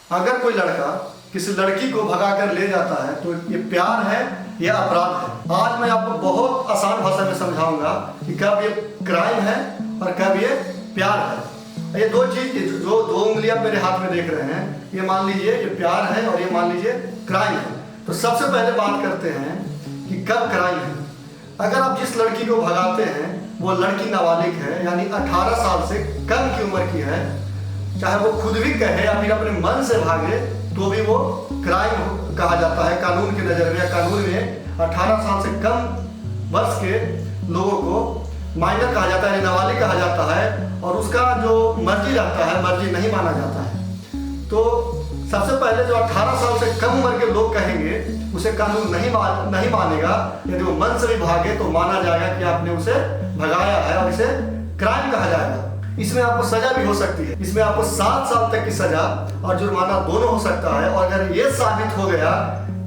अगर कोई लड़का किसी लड़की को भगा कर ले जाता है तो ये प्यार है या अपराध है। आज मैं आपको बहुत आसान भाषा में समझाऊंगा कि कब ये क्राइम है और कब ये प्यार है। ये दो चीज, जो दो उंगलियां मेरे हाथ में देख रहे हैं, ये मान लीजिए ये प्यार है और ये मान लीजिए क्राइम है। तो सबसे पहले बात करते हैं कि कब क्राइम है। अगर आप जिस लड़की को भगाते हैं वो लड़की नाबालिग है, यानी 18 साल से कम की उम्र की है, चाहे वो खुद भी कहे या फिर अपने मन से भागे तो भी वो क्राइम कहा जाता है कानून की नज़र में। कानून में 18 साल से कम वर्ष के लोगों को माइनर कहा जाता है, नाबालिग कहा जाता है, और उसका जो मर्जी रहता है मर्जी नहीं माना जाता है। तो सबसे पहले जो 18 साल से कम उम्र के लोग कहेंगे उसे कानून नहीं मानेगा। यदि वो मन से भी भागे तो माना जाएगा कि आपने उसे भगाया है और इसे क्राइम कहा जाएगा। इसमें आपको सजा भी हो सकती है, इसमें आपको 7 साल तक की सजा और जुर्माना दोनों हो सकता है। और अगर ये साबित हो गया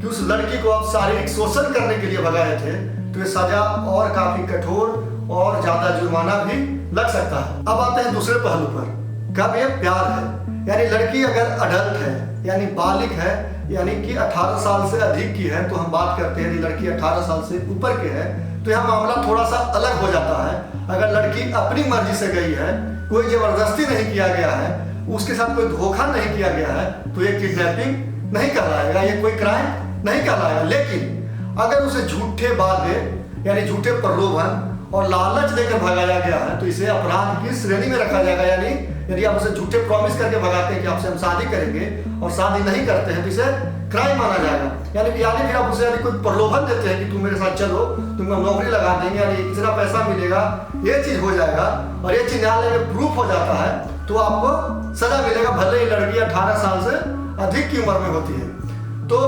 कि उस लड़की को आप शारीरिक शोषण करने के लिए भगाए थे तो ये सजा और काफी कठोर और ज्यादा जुर्माना भी लग सकता है। अब आते हैं दूसरे पहलू पर, कब ये प्यार है। यानी लड़की अगर अडल्ट है यानी बालिग है, यानी कि 18 साल से अधिक की है, तो हम बात करते हैं यदि लड़की 18 साल से ऊपर के है तो यह मामला थोड़ा सा अलग हो जाता है। अगर लड़की अपनी मर्जी से गई है, कोई जबरदस्ती नहीं किया गया है, उसके साथ कोई धोखा नहीं किया गया है, तो ये किडनैपिंग नहीं कहलाएगा, ये कोई क्राइम नहीं कहलाएगा। लेकिन अगर उसे झूठे वादे यानी झूठे प्रलोभन और लालच देकर भगाया गया है तो इसे अपराध की श्रेणी में रखा जाएगा। यानी यदि आप उसे झूठे प्रॉमिस करके भगाते हैं कि आपसे हम शादी करेंगे और शादी नहीं करते हैं तो इसे क्राइम माना जाएगा। यानी फिर आप उसे यदि कोई प्रलोभन देते हैं कि तुम मेरे साथ चलो, तुम्हें हम नौकरी लगा देंगे, यानी इतना पैसा मिलेगा, ये चीज हो जाएगा और ये चीज न्यायालय में प्रूफ हो जाता है तो आपको सजा मिलेगा, भले ही लड़की 18 साल से अधिक की उम्र में होती है। तो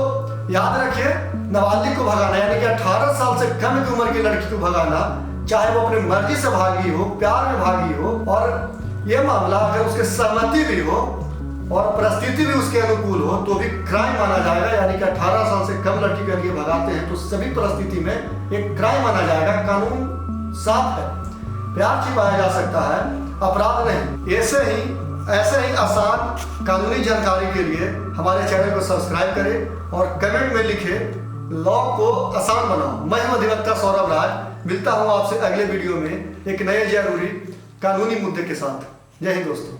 याद रखिए, नाबालिग को भगाना यानी कि 18 साल से कम की उम्र की लड़की को भगाना, चाहे वो अपनी मर्जी से भागी हो, प्यार में भागी हो, और ये मामला अगर उसके सहमति भी हो और परिस्थिति भी उसके अनुकूल हो तो भी क्राइम माना जाएगा। यानी कि 18 साल से कम लड़की के लिए भगाते हैं तो सभी परिस्थिति में एक क्राइम माना जाएगा। कानून साफ है, प्यार छिपाया जा सकता है, अपराध नहीं। ऐसे ही आसान कानूनी जानकारी के लिए हमारे चैनल को सब्सक्राइब करें और कमेंट में लिखे लॉ को आसान बनाओ। मैं हूं अधिवक्ता सौरभ राज, मिलता हूं आपसे अगले वीडियो में एक नए जरूरी कानूनी मुद्दे के साथ। जय हिंद दोस्तों।